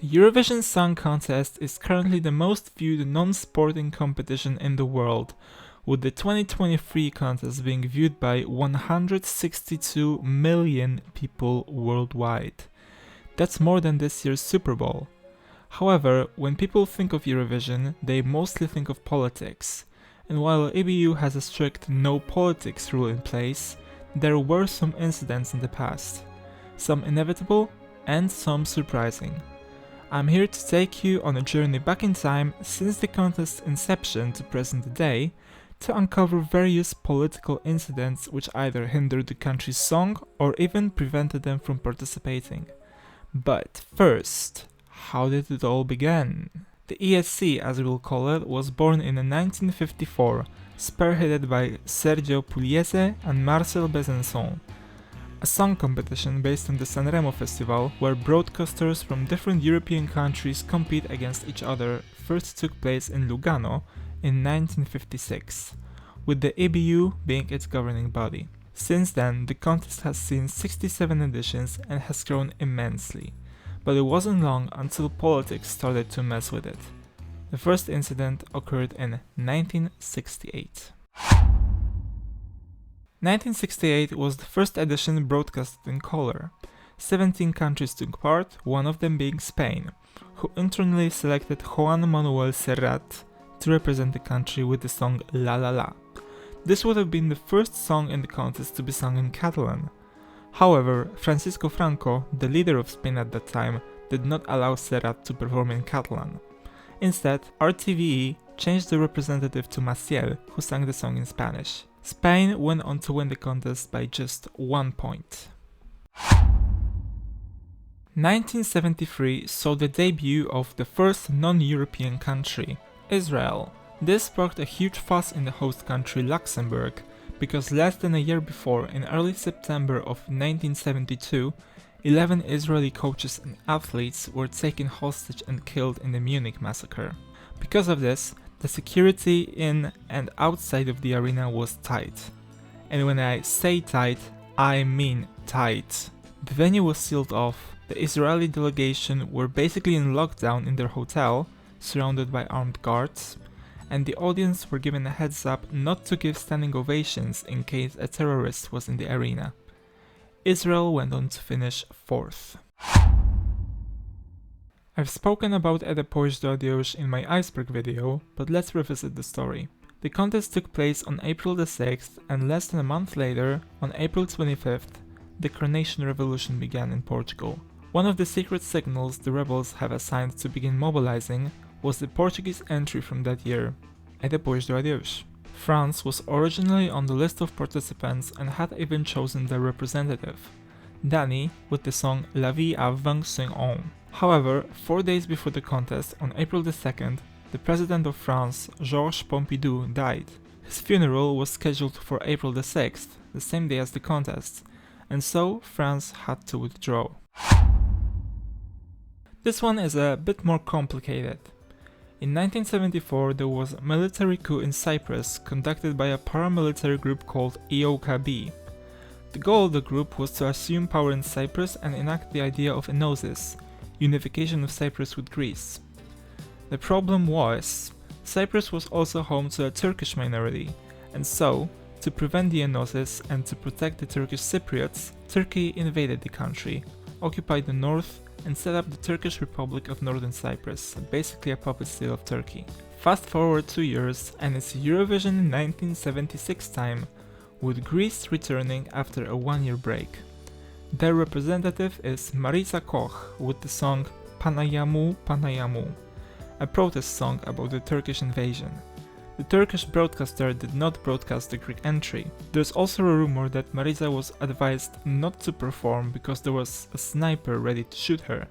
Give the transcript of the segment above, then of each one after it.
Eurovision Song Contest is currently the most viewed non-sporting competition in the world, with the 2023 contest being viewed by 162 million people worldwide. That's more than this year's Super Bowl. However, when people think of Eurovision, they mostly think of politics. And while EBU has a strict no politics rule in place, there were some incidents in the past. Some inevitable and some surprising. I'm here to take you on a journey back in time since the contest's inception to present day, to uncover various political incidents which either hindered the country's song or even prevented them from participating. But first, how did it all begin? The ESC, as we will call it, was born in 1954, spearheaded by Sergio Pugliese and Marcel Bezençon. A song competition based on the Sanremo festival, where broadcasters from different European countries compete against each other, first took place in Lugano in 1956, with the EBU being its governing body. Since then, the contest has seen 67 editions and has grown immensely, but it wasn't long until politics started to mess with it. The first incident occurred in 1968. 1968 was the first edition broadcasted in color. 17 countries took part, one of them being Spain, who internally selected Juan Manuel Serrat to represent the country with the song La La La. This would have been the first song in the contest to be sung in Catalan. However, Francisco Franco, the leader of Spain at that time, did not allow Serrat to perform in Catalan. Instead, RTVE changed the representative to Maciel, who sang the song in Spanish. Spain went on to win the contest by just 1 point. 1973 saw the debut of the first non-European country, Israel. This sparked a huge fuss in the host country Luxembourg, because less than a year before, in early September of 1972, 11 Israeli coaches and athletes were taken hostage and killed in the Munich massacre. Because of this, the security in and outside of the arena was tight. And when I say tight, I mean tight. The venue was sealed off, the Israeli delegation were basically in lockdown in their hotel, surrounded by armed guards, and the audience were given a heads up not to give standing ovations in case a terrorist was in the arena. Israel went on to finish 4th. I've spoken about Depois do Adeus in my iceberg video, but let's revisit the story. The contest took place on April the 6th, and less than a month later, on April 25th, the Coronation Revolution began in Portugal. One of the secret signals the rebels have assigned to begin mobilizing was the Portuguese entry from that year, Depois do Adeus. France was originally on the list of participants and had even chosen their representative, Dani, with the song La vie a 25 ans. However, 4 days before the contest, on April the 2nd, the President of France, Georges Pompidou, died. His funeral was scheduled for April the 6th, the same day as the contest, and so France had to withdraw. This one is a bit more complicated. In 1974, there was a military coup in Cyprus conducted by a paramilitary group called EOKB. The goal of the group was to assume power in Cyprus and enact the idea of enosis, unification of Cyprus with Greece. The problem was, Cyprus was also home to a Turkish minority, and so, to prevent the enosis and to protect the Turkish Cypriots, Turkey invaded the country, occupied the north, and set up the Turkish Republic of Northern Cyprus, basically a puppet state of Turkey. Fast forward 2 years, and it's Eurovision 1976 time, with Greece returning after a 1-year break. Their representative is Marisa Koch with the song Panayamu Panayamu, a protest song about the Turkish invasion. The Turkish broadcaster did not broadcast the Greek entry. There's also a rumor that Marisa was advised not to perform because there was a sniper ready to shoot her,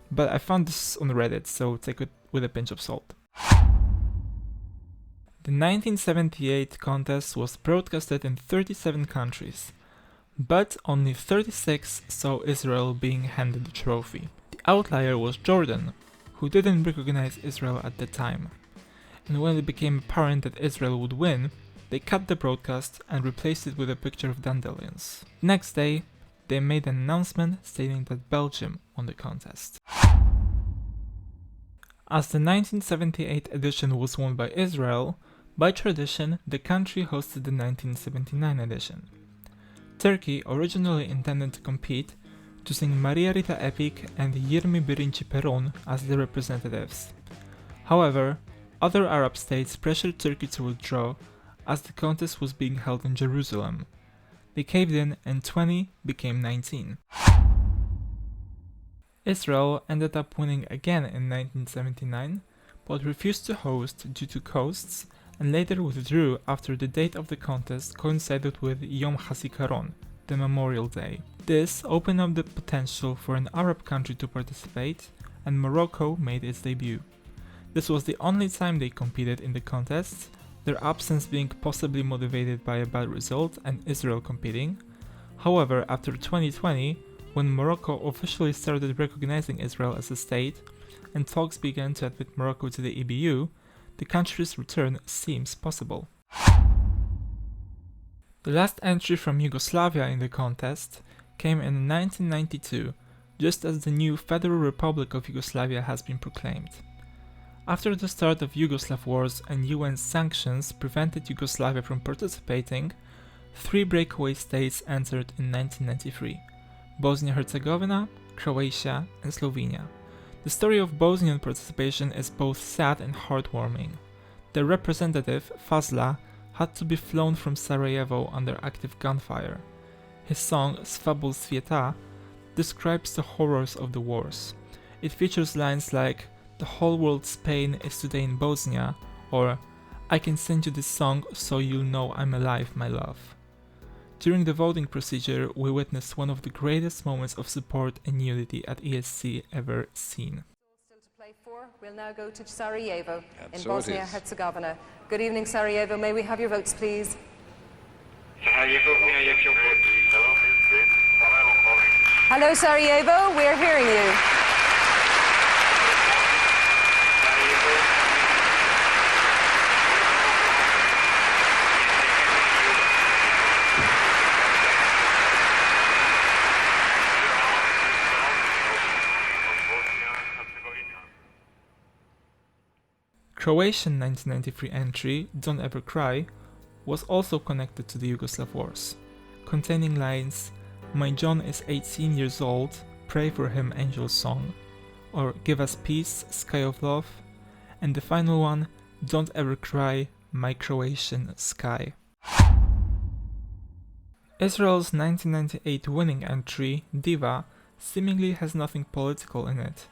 but I found this on Reddit, so take it with a pinch of salt. The 1978 contest was broadcasted in 37 countries, but only 36 saw Israel being handed the trophy. The outlier was Jordan, who didn't recognize Israel at the time. And when it became apparent that Israel would win, they cut the broadcast and replaced it with a picture of dandelions. Next day, they made an announcement stating that Belgium won the contest. As the 1978 edition was won by Israel, by tradition the country hosted the 1979 edition. Turkey originally intended to compete, choosing Maria Rita Epic and Yirmi Birinci Peron as the representatives. However, other Arab states pressured Turkey to withdraw as the contest was being held in Jerusalem. They caved in and 20 became 19. Israel ended up winning again in 1979, but refused to host due to costs and later withdrew after the date of the contest coincided with Yom HaZikaron, the Memorial Day. This opened up the potential for an Arab country to participate, and Morocco made its debut. This was the only time they competed in the contest, their absence being possibly motivated by a bad result and Israel competing. However, after 2020, when Morocco officially started recognizing Israel as a state and talks began to admit Morocco to the EBU, the country's return seems possible. The last entry from Yugoslavia in the contest came in 1992, just as the new Federal Republic of Yugoslavia has been proclaimed. After the start of Yugoslav wars and UN sanctions prevented Yugoslavia from participating, 3 breakaway states entered in 1993: Bosnia-Herzegovina, Croatia, and Slovenia. The story of Bosnian participation is both sad and heartwarming. Their representative, Fazla, had to be flown from Sarajevo under active gunfire. His song Svabol Svijeta describes the horrors of the wars. It features lines like "The whole world's pain is today in Bosnia" or "I can send you this song so you'll know I'm alive, my love." During the voting procedure, we witnessed one of the greatest moments of support and unity at ESC ever seen. Still to play for. We'll now go to Sarajevo in Bosnia-Herzegovina. Good evening, Sarajevo. May we have your votes, please? Hello, Sarajevo. We're hearing you. Croatian 1993 entry, Don't Ever Cry, was also connected to the Yugoslav wars, containing lines "My John is 18 years old, pray for him angel song," or "Give us peace, sky of love," and the final one, "Don't ever cry, my Croatian sky." Israel's 1998 winning entry, Diva, seemingly has nothing political in it.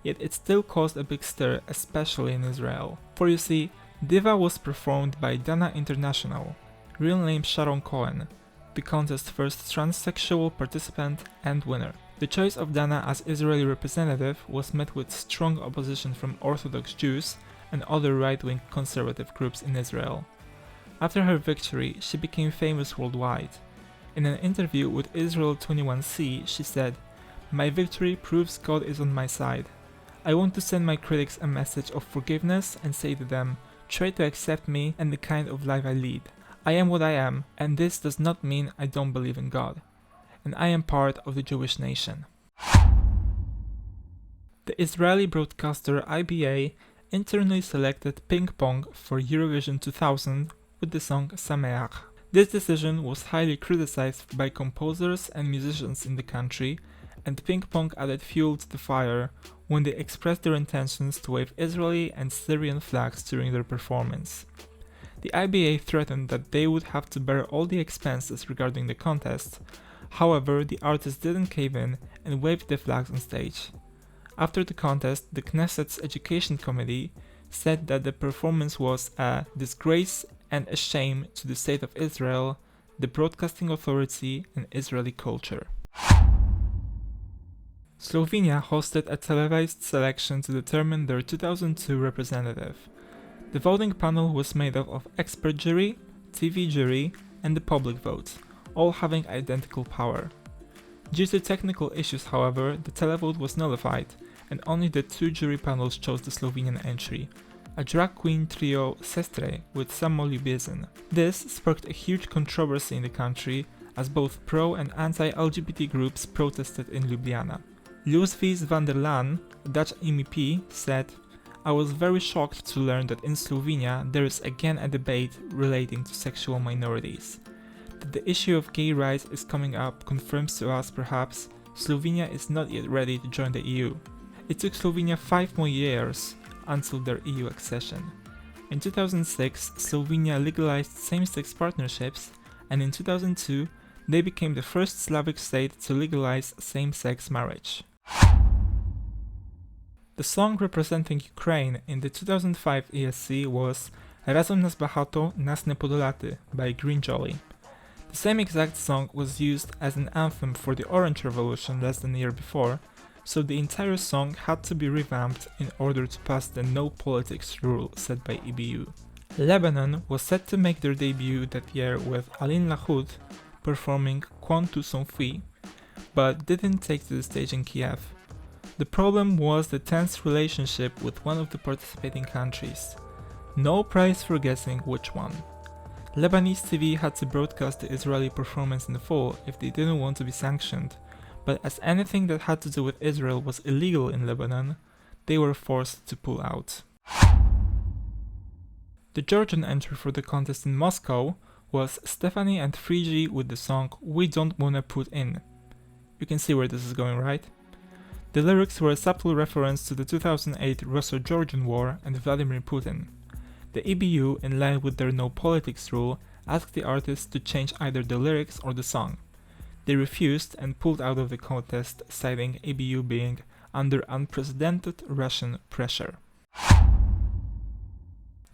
Yet it still caused a big stir, especially in Israel. For you see, Diva was performed by Dana International, real name Sharon Cohen, the contest's first transsexual participant and winner. The choice of Dana as Israeli representative was met with strong opposition from Orthodox Jews and other right-wing conservative groups in Israel. After her victory, she became famous worldwide. In an interview with Israel 21C, she said, "My victory proves God is on my side. I want to send my critics a message of forgiveness and say to them, try to accept me and the kind of life I lead. I am what I am, and this does not mean I don't believe in God. And I am part of the Jewish nation." The Israeli broadcaster IBA internally selected Ping Pong for Eurovision 2000 with the song Sameach. This decision was highly criticized by composers and musicians in the country, and Ping Pong added fuel to the fire when they expressed their intentions to wave Israeli and Syrian flags during their performance. The IBA threatened that they would have to bear all the expenses regarding the contest. However, the artists didn't cave in and waved the flags on stage. After the contest, the Knesset's Education Committee said that the performance was a disgrace and a shame to the State of Israel, the Broadcasting Authority, and Israeli culture. Slovenia hosted a televised selection to determine their 2002 representative. The voting panel was made up of expert jury, TV jury, and the public vote, all having identical power. Due to technical issues, however, the televote was nullified, and only the 2 jury panels chose the Slovenian entry, a drag queen trio Sestre with Samo Ljubezin. This sparked a huge controversy in the country, as both pro and anti-LGBT groups protested in Ljubljana. Luis van der Laan, a Dutch MEP, said, I was very shocked to learn that in Slovenia there is again a debate relating to sexual minorities. That the issue of gay rights is coming up confirms to us perhaps Slovenia is not yet ready to join the EU. It took Slovenia 5 more years until their EU accession. In 2006, Slovenia legalized same-sex partnerships, and in 2002, they became the first Slavic state to legalize same-sex marriage. The song representing Ukraine in the 2005 ESC was Razem nas bahato, nas ne podolati by Green Jolly. The same exact song was used as an anthem for the Orange Revolution less than a year before, so the entire song had to be revamped in order to pass the no politics rule set by EBU. Lebanon was set to make their debut that year with Aline Lahoud performing Quand tu sont fui, but didn't take to the stage in Kiev. The problem was the tense relationship with one of the participating countries. No prize for guessing which one. Lebanese TV had to broadcast the Israeli performance in full if they didn't want to be sanctioned, but as anything that had to do with Israel was illegal in Lebanon, they were forced to pull out. The Georgian entry for the contest in Moscow was Stephanie and Frigi with the song We Don't Wanna Put In. You can see where this is going, right? The lyrics were a subtle reference to the 2008 Russo-Georgian War and Vladimir Putin. The EBU, in line with their no politics rule, asked the artists to change either the lyrics or the song. They refused and pulled out of the contest, citing EBU being under unprecedented Russian pressure.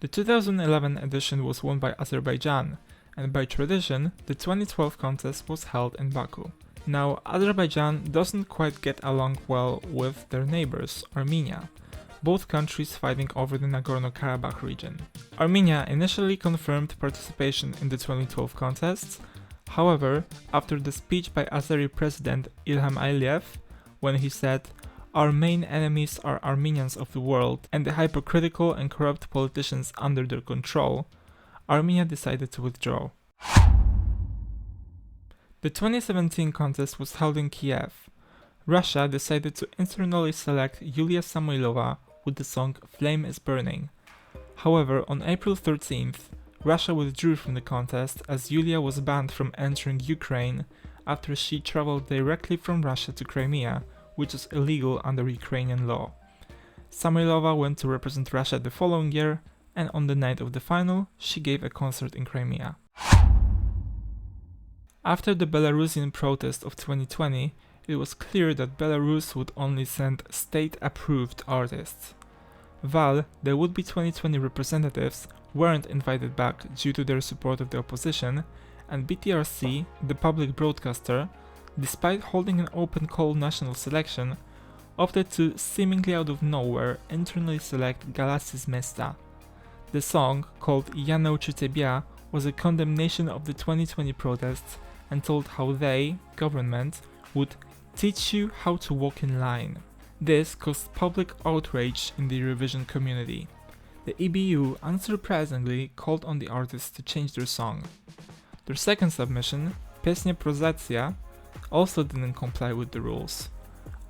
The 2011 edition was won by Azerbaijan, and by tradition, the 2012 contest was held in Baku. Now, Azerbaijan doesn't quite get along well with their neighbors, Armenia, both countries fighting over the Nagorno-Karabakh region. Armenia initially confirmed participation in the 2012 contests. However, after the speech by Azeri President Ilham Aliyev, when he said, "Our main enemies are Armenians of the world and the hypocritical and corrupt politicians under their control," Armenia decided to withdraw. The 2017 contest was held in Kiev. Russia decided to internally select Yulia Samoilova with the song Flame is Burning. However, on April 13th, Russia withdrew from the contest as Yulia was banned from entering Ukraine after she traveled directly from Russia to Crimea, which is illegal under Ukrainian law. Samoilova went to represent Russia the following year, and on the night of the final, she gave a concert in Crimea. After the Belarusian protest of 2020, it was clear that Belarus would only send state-approved artists. Val, the would-be 2020 representatives, weren't invited back due to their support of the opposition, and BTRC, the public broadcaster, despite holding an open call national selection, opted to, seemingly out of nowhere, internally select Galassi z Mesta. The song, called Ja nauczę ciebie, was a condemnation of the 2020 protests and told how they, government, would teach you how to walk in line. This caused public outrage in the Eurovision community. The EBU, unsurprisingly, called on the artists to change their song. Their second submission, Piesnia Prozacja, also didn't comply with the rules.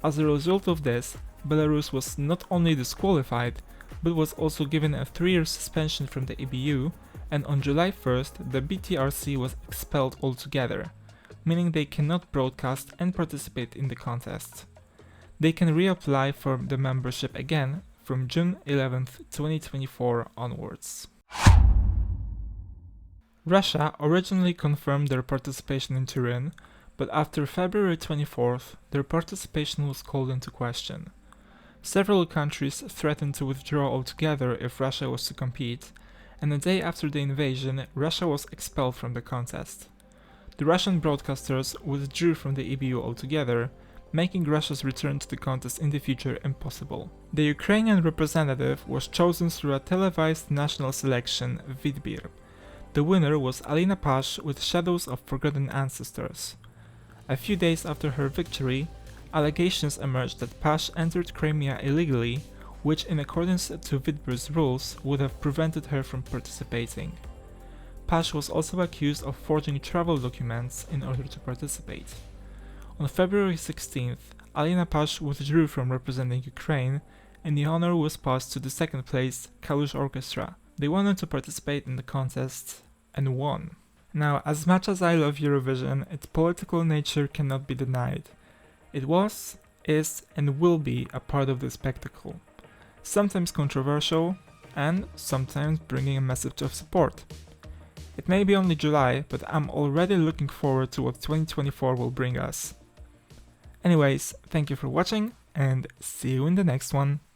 As a result of this, Belarus was not only disqualified, but was also given a 3-year suspension from the EBU, and on July 1st, the BTRC was expelled altogether, meaning they cannot broadcast and participate in the contest. They can reapply for the membership again from June 11th, 2024 onwards. Russia originally confirmed their participation in Turin, but after February 24th, their participation was called into question. Several countries threatened to withdraw altogether if Russia was to compete, and a day after the invasion, Russia was expelled from the contest. The Russian broadcasters withdrew from the EBU altogether, making Russia's return to the contest in the future impossible. The Ukrainian representative was chosen through a televised national selection, Vidbir. The winner was Alina Pash with Shadows of Forgotten Ancestors. A few days after her victory, allegations emerged that Pash entered Crimea illegally, which in accordance to Vidbir's rules would have prevented her from participating. Pash was also accused of forging travel documents in order to participate. On February 16th, Alina Pash withdrew from representing Ukraine and the honor was passed to the second place, Kalush Orchestra. They wanted to participate in the contest and won. Now, as much as I love Eurovision, its political nature cannot be denied. It was, is, and will be a part of the spectacle. Sometimes controversial, and sometimes bringing a message of support. It may be only July, but I'm already looking forward to what 2024 will bring us. Anyways, thank you for watching, and see you in the next one.